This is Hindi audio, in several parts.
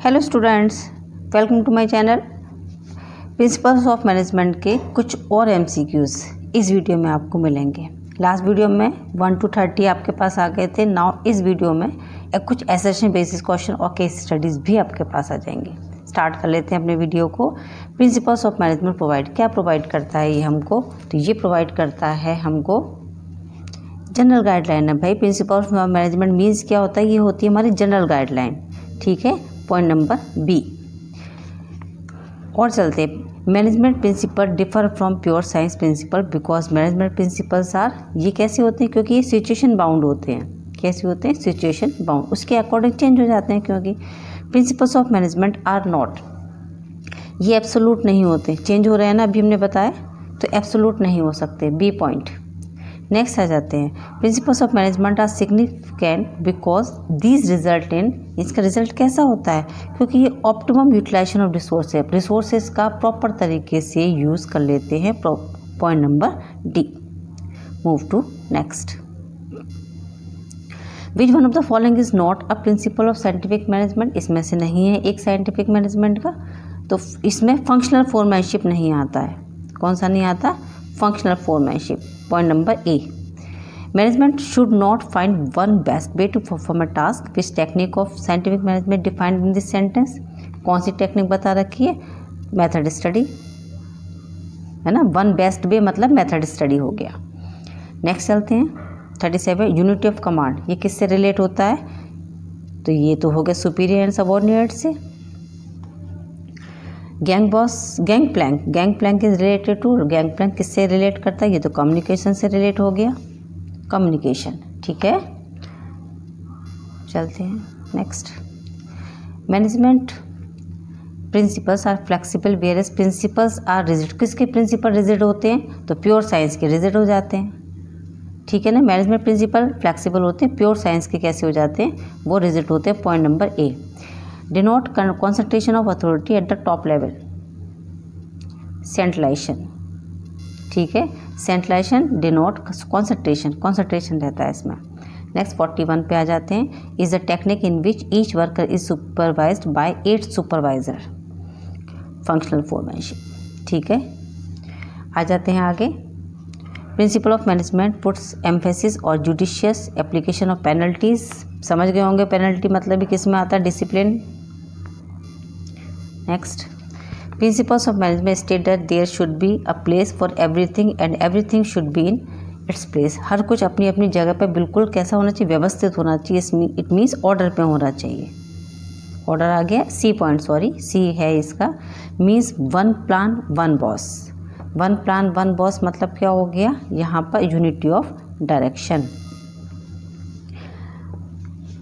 Hello students, welcome to my channel. Principles of management के कुछ और एमसीक्यूज़ इस वीडियो में आपको मिलेंगे। लास्ट वीडियो में 1 to 30 आपके पास आ गए थे। नाउ इस वीडियो में कुछ एसेशन बेसिस क्वेश्चन और केस स्टडीज़ भी आपके पास आ जाएंगे। स्टार्ट कर लेते हैं अपने वीडियो को। प्रिंसिपल्स ऑफ मैनेजमेंट क्या प्रोवाइड करता है ये हमको? तो ये प्रोवाइड करता है हमको जनरल गाइडलाइन है भाई। प्रिंसिपल्स ऑफ मैनेजमेंट मीन्स क्या होता है? ये होती है हमारी जनरल गाइडलाइन, ठीक है। Point number B. और चलते, management principle differ from pure science principle because management principles are, ये कैसे होते हैं? क्योंकि ये सिचुएशन बाउंड होते हैं। कैसे होते हैं? सिचुएशन बाउंड, उसके अकॉर्डिंग चेंज हो जाते हैं। क्योंकि principles of management are not, ये एब्सोल्यूट नहीं होते। चेंज हो रहे हैं ना, अभी हमने बताया, तो एब्सोल्यूट नहीं हो सकते। B point. नेक्स्ट आ जाते हैं, principles of management are significant because these result in, इसका रिजल्ट कैसा होता है? क्योंकि ये ऑप्टिमम यूटिलाइजेशन ऑफ रिसोर्सेज का प्रॉपर तरीके से यूज़ कर लेते हैं। Point number D. Move to next. Which one of the following is not a principle of scientific management? इसमें से नहीं है एक साइंटिफिक मैनेजमेंट का, तो इसमें फंक्शनल फोरमैनशिप नहीं आता है। कौन सा नहीं आता? Functional foremanship. Point number A. Management should not find one best way to perform a task which technique of scientific management defined in this sentence. कौन सी टेक्निक बता रखी है? मेथड स्टडी, है ना। वन बेस्ट वे मतलब मेथड स्टडी हो गया। नेक्स्ट चलते हैं 37, यूनिटी ऑफ कमांड। ये किससे रिलेट होता है? तो ये तो हो गया सुपीरियर एंड सबऑर्डिनेट से। Gang plank is related to, gang plank किससे रिलेट करता है? ये तो कम्युनिकेशन से रिलेट हो गया, कम्युनिकेशन, ठीक है। चलते हैं next. Management principles are flexible whereas principles are rigid. किसके प्रिंसिपल रिजिड होते हैं? तो प्योर साइंस के रिजिड हो जाते हैं, ठीक है ना। मैनेजमेंट प्रिंसिपल फ्लेक्सिबल होते हैं, प्योर साइंस के कैसे हो जाते हैं? वो रिजिड होते हैं। Point number A. Denote concentration of authority at the top level, centralization, ठीक है। सेंट्रलाइजेशन डिनोट कॉन्सेंट्रेशन रहता है इसमें। नेक्स्ट 41 पे आ जाते हैं। Is the technique in which each worker is supervised by 8 supervisor, functional foremanship, ठीक है। आ जाते हैं आगे। Principle of management puts emphasis और जुडिशियस एप्लीकेशन ऑफ पेनल्टीज। समझ गए होंगे पेनल्टी मतलब भी किस में आता है? Discipline. Next, principles of management state that there should be a place for everything and everything should be in its place. हर कुछ अपनी अपनी जगह पे बिल्कुल कैसा होना चाहिए? व्यवस्थित होना चाहिए। इट मीन्स ऑर्डर पे होना चाहिए। ऑर्डर आ गया। सी पॉइंट, सॉरी सी है इसका। Means one plan one boss. One plan one boss मतलब क्या हो गया? यहाँ पर unity of direction.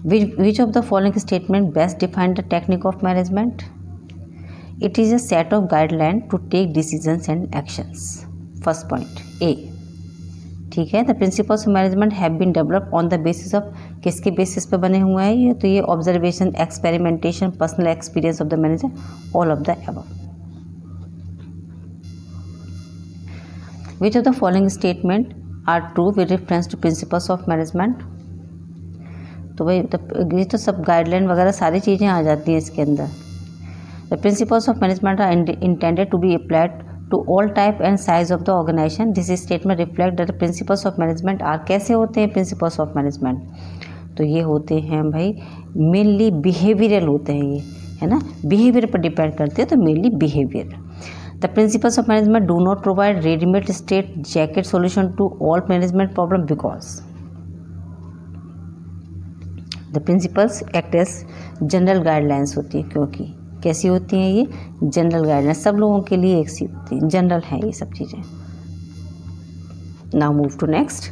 Which of the following statement best define the technique of management? It is a set of guidelines to take decisions and actions. First point A, ठीक है। The principles of management have been developed on the basis of, किसके बेसिस पे बने हुए हैं ये? तो ये observation, experimentation, personal experience of the manager, all of the above. Which of the following statement are true with reference to principles of management? तो भाई ये तो सब गाइडलाइन वगैरह सारी चीज़ें आ जाती हैं इसके अंदर। The principles of management are intended to be applied to all type and size of the organization. This statement reflect that principles of management are, कैसे होते हैं प्रिंसिपल्स ऑफ मैनेजमेंट? तो ये होते हैं भाई मेनली बिहेवियरल होते हैं, ये है ना, बिहेवियर पर डिपेंड करते हैं, तो mainly behaviour. The principles of management do not provide readymade strait jacket solution to all management problem because the principles act as general guidelines होती है। क्योंकि कैसी होती हैं ये? जनरल गाइडलाइंस, सब लोगों के लिए एक सी होती है, जनरल है ये सब चीज़ें। Now move to next.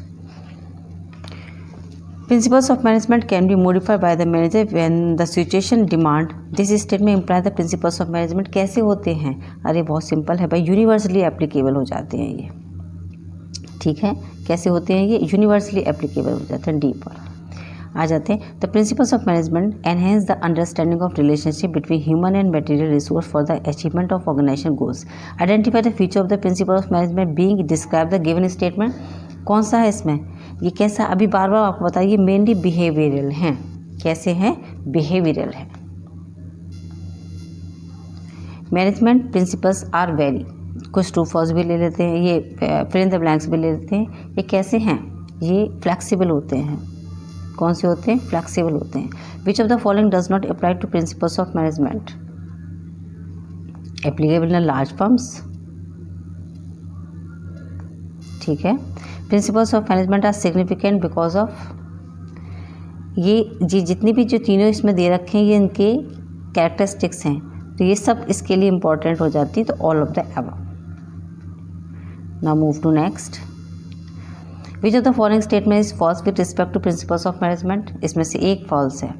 Principles of management can be modified by the manager when the situation demand. This statement imply the principles of management कैसे होते हैं? अरे बहुत सिंपल है भाई, यूनिवर्सली एप्लीकेबल हो जाते हैं ये, ठीक है। कैसे होते हैं ये? यूनिवर्सली एप्लीकेबल हो जाते हैं। डी पर आ जाते हैं। The principles of management enhance the understanding of relationship between human and material resource for the achievement of organization goals. Identify the feature of the principle of management being describe the given statement. कौन सा है इसमें? ये कैसा? अभी बार बार आपको बताइए, मेनली बिहेवियरल हैं। कैसे हैं? बिहेवियरल है। मैनेजमेंट प्रिंसिपल्स आर वेरी, कुछ ट्रू फॉल्स भी ले लेते हैं, ये फिल इन द ब्लैंक्स भी ले लेते हैं। ये कैसे हैं? ये फ्लेक्सिबल होते हैं। कौन से होते हैं? फ्लेक्सिबल होते हैं। Which of the following does not apply to principles of management? Applicable in large firms, ठीक है। Principles of management are significant because of, ये जितनी भी जो तीनों इसमें दे रखे हैं ये इनके कैरेक्टरिस्टिक्स हैं, तो ये सब इसके लिए इंपॉर्टेंट हो जाती है। तो all of the above. Now move to next. Which of the following statement is false with respect to principles of management? इसमें से एक फॉल्स है,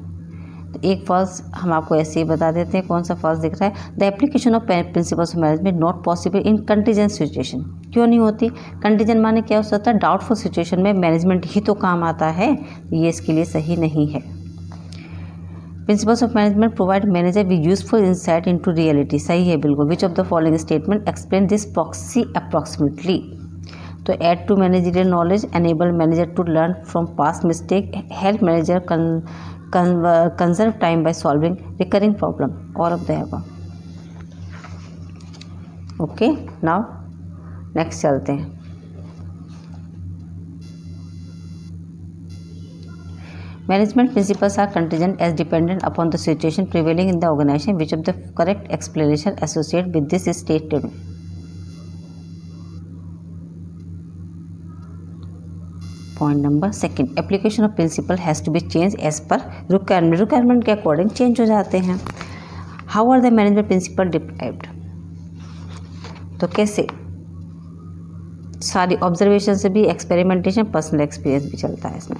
तो एक फॉल्स हम आपको ऐसे ही बता देते हैं। कौन सा फॉल्स दिख रहा है? The application of principles of management not possible in contingent situation. क्यों नहीं होती? कंटीजेंट माने क्या हो सकता है? डाउटफुल सिचुएशन में मैनेजमेंट ही तो काम आता है, ये इसके लिए सही नहीं है। Principles of management provide manager with useful insight into reality, सही है बिल्कुल। Which of the following statement explain this proxy approximately? तो add to managerial knowledge, enable manager to learn from past mistake, help manager conserve time by solving recurring problem, all of the above. Okay, now next चलते हैं। Management principles are contingent as dependent upon the situation prevailing in the organization. Which of the correct explanation associate with this statement? Point number second, application of principle has to be change as per requirement, requirement के अकॉर्डिंग चेंज हो जाते हैं। How are the management principle derived? तो कैसे? सारी ऑब्जर्वेशन से भी, एक्सपेरिमेंटेशन, पर्सनल एक्सपीरियंस भी चलता है इसमें।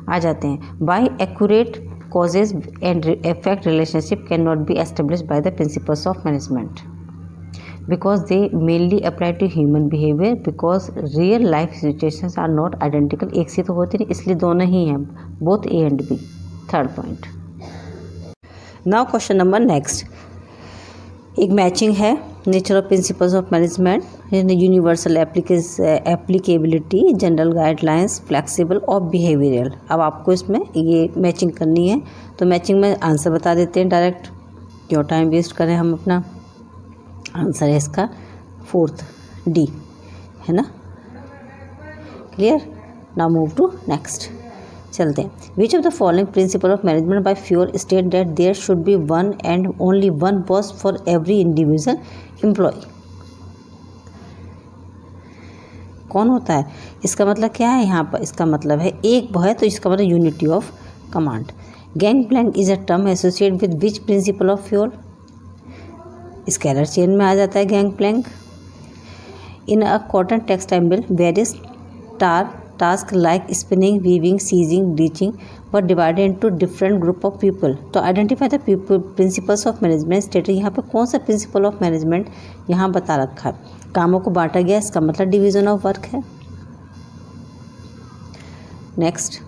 आ जाते हैं। By accurate causes and effect relationship can not be establish by the principles of management because they mainly apply to human behavior because real life situations are not identical। एक से तो होते नहीं, इसलिए दोनों ही हैं, both A and B। Third point. Now question number next. एक मैचिंग है nature of principles of management, universal applicability, general guidelines, flexible और बिहेवियरल। अब आपको इसमें ये मैचिंग करनी है, तो मैचिंग में आंसर बता देते हैं डायरेक्ट, क्यों टाइम वेस्ट करें हम अपना। आंसर है इसका फोर्थ, डी, है ना। Clear? Now move to next, चलते हैं। Which of the following principle of management by Fayol state that there should be one and only one boss for every individual employee? कौन होता है? इसका मतलब क्या है यहाँ पर? इसका मतलब है एक है, तो इसका मतलब unity of command. Gang plank is a term associate with which principle of Fayol? Scalar chain में आ जाता है gang plank. In a cotton textile mill various task like spinning, weaving, sizing, bleaching were divided into different group of people. तो identify the principles of management state. यहाँ पे कौन सा प्रिंसिपल ऑफ मैनेजमेंट यहाँ बता रखा है? कामों को बांटा गया, इसका मतलब डिवीजन ऑफ वर्क है। Next,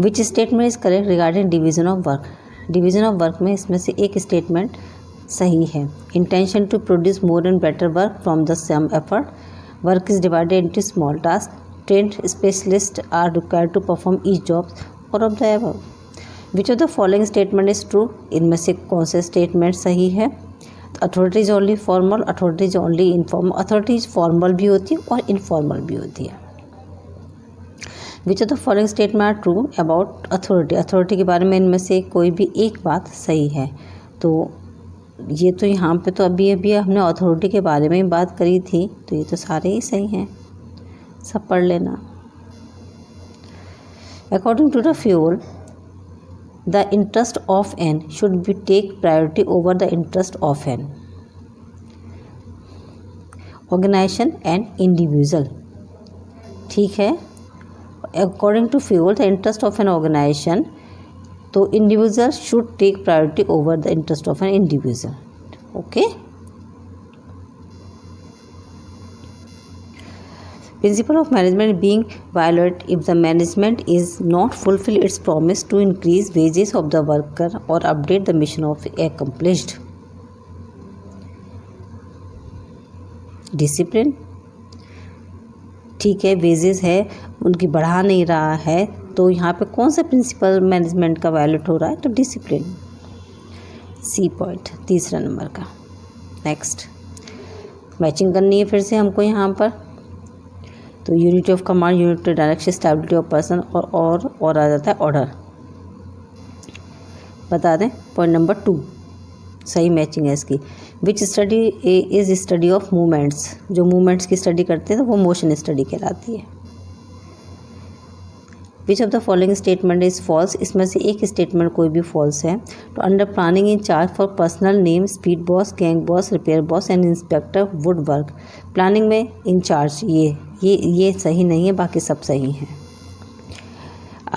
which statement is correct regarding division of work? Division of work में इसमें से एक स्टेटमेंट सही है। Intention to produce more and better work from the same effort, work is divided into small task, trained specialist are required to perform each job, all of the above. Which of the following statement is true? इनमें से कौन से स्टेटमेंट सही है? Authority is only formal, authority is only informal. Authority is formal भी होती है और इनफॉर्मल भी होती है। Which of the following statement are true about authority? अथॉरिटी के बारे में इनमें से कोई भी एक बात सही है। तो ये तो यहाँ पे तो अभी हमने अथॉरिटी के बारे में ही बात करी थी, तो ये तो सारे ही सही हैं, सब पढ़ लेना। According to the Fayol, the interest of an should be take priority over the interest of an organisation and individual. ठीक है, according to Fayol the interest of an organisation, तो individual should take priority over the interest of an individual. Okay, principle of management being violated if the management is not fulfil its promise to increase wages of the worker और update the mission of एक्कम्प्लिश्ड। Discipline, ठीक है, वेजेस है उनकी बढ़ा नहीं रहा है, तो यहाँ पे कौन सा प्रिंसिपल मैनेजमेंट का वायलेट हो रहा है? तो डिसिप्लिन। सी पॉइंट तीसरा नंबर का। नेक्स्ट मैचिंग करनी है फिर से हमको यहाँ पर, तो unity of command, unity of direction, stability of person और आ जाता है ऑर्डर। बता दें पॉइंट नंबर 2 सही मैचिंग है इसकी। Which study is study of movements, जो मूवमेंट्स की स्टडी करते हैं तो वो मोशन स्टडी कहलाती है। Which of the following statement is false, इसमें से एक स्टेटमेंट कोई भी फॉल्स है। तो under planning in charge for personal name speed boss, gang boss, repair boss and inspector would work. Planning में इन चार्ज ये सही नहीं है, बाकी सब सही हैं।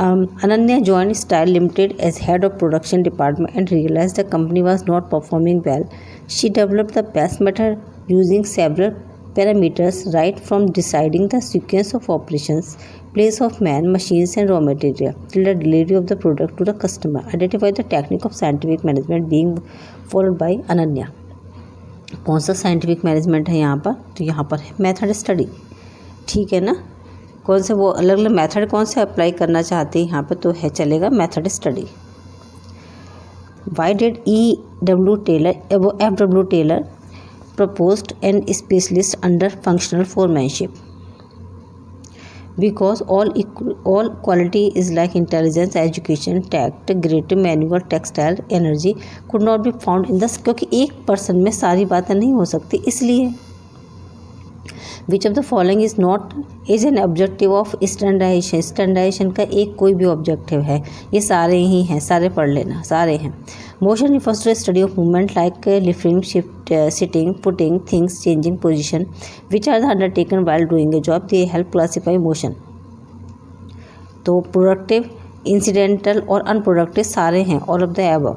Ananya joined Style Limited as head of production department and realized the company was not performing well. She developed the best method using several parameters right from deciding the sequence of operations, place of man, machines and raw material till the delivery of the product to the customer. Identify the technique of scientific management being followed by Ananya. कौन सा साइंटिफिक मैनेजमेंट है यहाँ पर? तो यहाँ पर है मेथड स्टडी। ठीक है ना, कौन से वो अलग अलग मेथड कौन से अप्लाई करना चाहते हैं यहाँ पे, तो है चलेगा method study. Why did F.W. Taylor proposed an specialist under functional foremanship? Because all quality is like intelligence, education, tact, grit, manual, textile, energy could not be found in the, क्योंकि एक पर्सन में सारी बातें नहीं हो सकती, इसलिए। Which of the following is not is an objective of standardization, standardization का एक कोई भी ऑब्जेक्टिव है, ये सारे ही हैं, सारे पढ़ लेना, सारे हैं। Motion refers to study of movement like lifting, shift, sitting, putting things, changing position which are the undertaken while doing a job, they help classify motion. तो प्रोडक्टिव, इंसिडेंटल और अनप्रोडक्टिव सारे हैं, ऑल ऑफ द अबव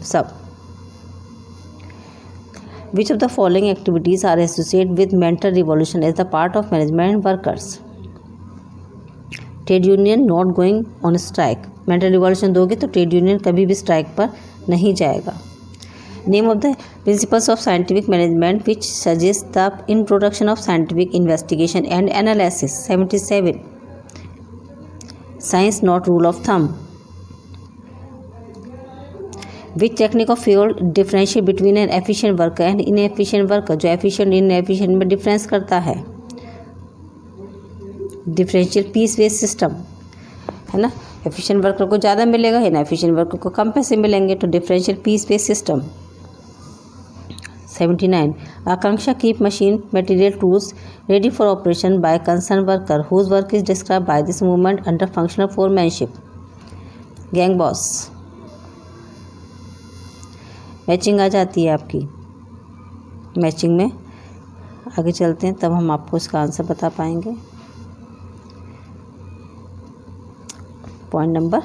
सब। Which of the following activities are associated with mental revolution as the part of management workers? Trade union not going on strike, mental revolution दोगे तो ट्रेड यूनियन कभी भी स्ट्राइक पर नहीं जाएगा। Name of the principles of scientific management which suggest the introduction of scientific investigation and analysis. 77. Science not rule of thumb. Which technique of fuel differentiate between N efficient worker and inefficient worker, जो एफिशिएंट इनएफिशिएंट में डिफरेंस करता है। डिफरेंशियल पीस वेस सिस्टम है ना, एफिशिएंट वर्कर को ज़्यादा मिलेगा, इनएफिशिएंट वर्कर को कम पैसे मिलेंगे, तो differential piece wage system. 79. Akanksha keep machine material tools ready for operation by concern worker whose work is describe by this movement under functional foremanship. Gang boss. Matching आ जाती है आपकी। मैचिंग में आगे चलते हैं, तब हम आपको इसका आंसर बता पाएंगे। पॉइंट नंबर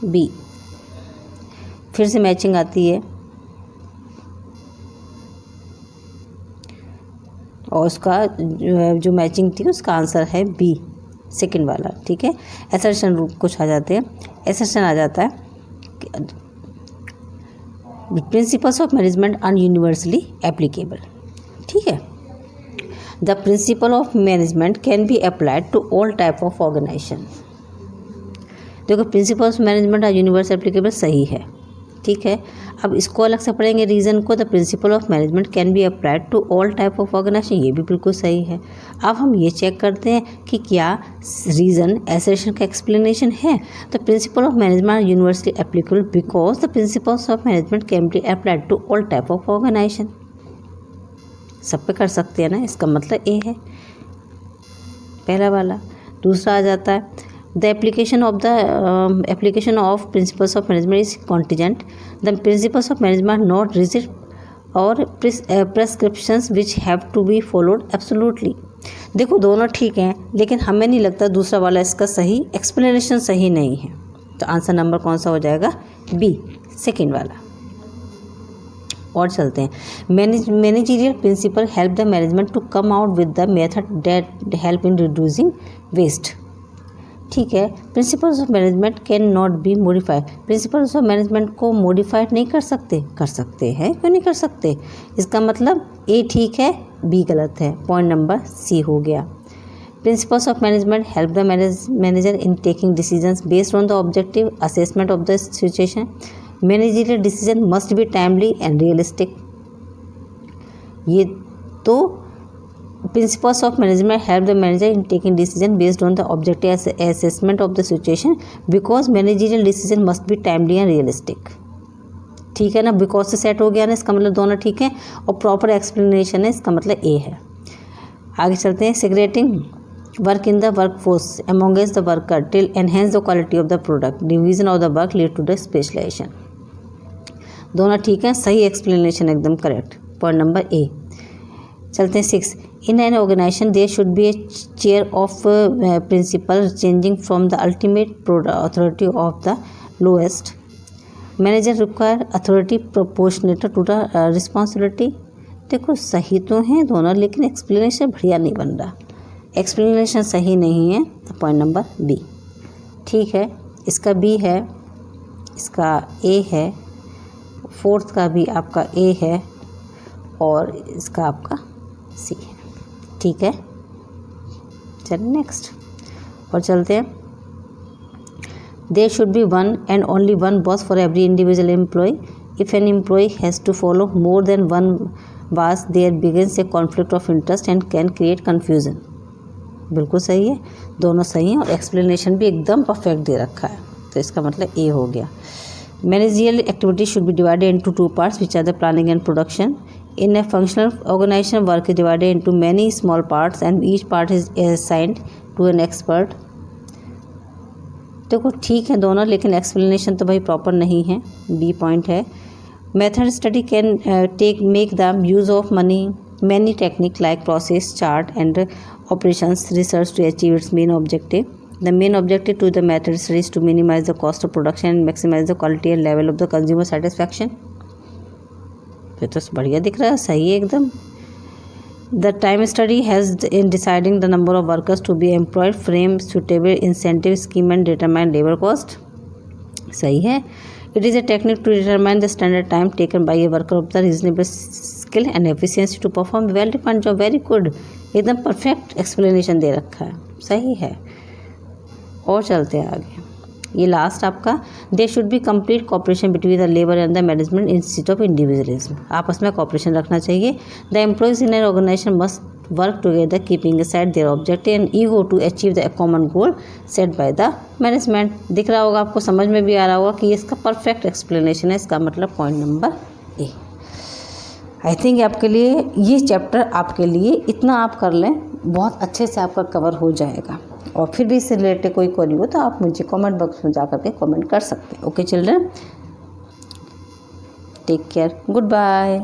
बी, फिर से मैचिंग आती है और उसका जो मैचिंग थी उसका आंसर है बी, सेकंड वाला। ठीक है, असर्शन रूप कुछ आ जाते हैं। असर्शन आ जाता है principles of management are universally applicable. ठीक है, the principle of management can be applied to all type of organisation. देखो principles of management are universal applicable सही है। ठीक है, अब इसको अलग से पढ़ेंगे रीज़न को। The principle of management can be applied to all type of organization, ये भी बिल्कुल सही है। अब हम ये चेक करते हैं कि क्या रीज़न एसरेशन का एक्सप्लेनेशन है। The principle of management are universally applicable because the principles of management can be applied to all type of organization. सब पे कर सकते हैं ना, इसका मतलब ए है पहला वाला। दूसरा आ जाता है the application of principles of management is contingent. The principles of management are not rigid or prescriptions which have to be followed absolutely. देखो दोनों ठीक हैं, लेकिन हमें नहीं लगता दूसरा वाला इसका सही एक्सप्लेनेशन सही नहीं है, तो आंसर नंबर कौन सा हो जाएगा? बी, सेकेंड वाला। और चलते हैं, managerial principle help the management to come out with the method that help in reducing waste. ठीक है, principles of management can not be modified. Principles of management को मॉडिफाइड नहीं कर सकते, कर सकते हैं, क्यों नहीं कर सकते? इसका मतलब ए ठीक है, बी गलत है। पॉइंट नंबर सी हो गया। Principles of management help the manager in taking decisions based on the objective assessment of the situation. Managerial decision must be timely and realistic. ये तो principles of management help the manager in taking decision based on the objective assessment of the situation because managerial decision must be timely and realistic. ठीक है ना, बिकॉज से सेट हो गया ना, इसका मतलब दोनों ठीक है, और प्रॉपर एक्सप्लेनेशन है, इसका मतलब ए है। आगे चलते हैं। Segregating work in the workforce amongst the worker till enhance the quality of the product division of the work lead to the specialisation. दोनों ठीक है, सही एक्सप्लेनेशन एकदम करेक्ट, पॉइंट नंबर ए। चलते हैं 6। In an organization there should be a chair of principle changing from the ultimate authority of the lowest. Manager require authority proportionate to the responsibility. देखो सही तो हैं दोनों, लेकिन एक्सप्लेनेशन बढ़िया नहीं बन रहा, एक्सप्लेनेशन सही नहीं है, तो पॉइंट नंबर बी। ठीक है, इसका बी है, इसका ए है, फोर्थ का भी आपका ए है, और इसका आपका सी है। ठीक है, चलिए नेक्स्ट और चलते हैं। There should be one and only one boss for every individual employee. If an employee has to follow more than one boss there begins a conflict of interest and can create confusion. बिल्कुल सही है, दोनों सही हैं, और एक्सप्लेनेशन भी एकदम परफेक्ट दे रखा है, तो इसका मतलब ए हो गया। Managerial activities should be divided into two parts, which are the planning and production. In a functional organization, work is divided into many small parts, and each part is assigned to an expert. देखो ठीक है दोनों, लेकिन एक्सप्लेनेशन तो भाई प्रॉपर नहीं है, बी पॉइंट है। Method study can make the use of many techniques like process, chart, and operations research to achieve its main objective. The main objective to the method study is to minimize the cost of production and maximize the quality and level of the consumer satisfaction. फिर तो बढ़िया दिख रहा है, सही है एकदम। The time study has in deciding the number of workers to be employed, frame suitable incentive scheme and determine labor cost. सही है। It is a technique to determine the standard time taken by a worker of the reasonable skill and efficiency to perform well-defined job. Very good, एकदम परफेक्ट एक्सप्लेनेशन दे रखा है, सही है। और चलते हैं आगे, ये लास्ट आपका। There should be complete cooperation between the labour and the management instead of individualism. आपस में कॉपरेशन रखना चाहिए। The employees in an organization must work together keeping aside their objective and ego to achieve the common goal set by the management. दिख रहा होगा आपको, समझ में भी आ रहा होगा कि ये इसका परफेक्ट एक्सप्लेनेशन है, इसका मतलब point number A. I think आपके लिए ये चैप्टर आपके लिए इतना आप कर लें, बहुत अच्छे से आपका कवर हो जाएगा। और फिर भी इससे रिलेटेड कोई क्वेरी हो तो आप मुझे कमेंट बॉक्स में जा करके कमेंट कर सकते हैं। Okay children, take care, good bye.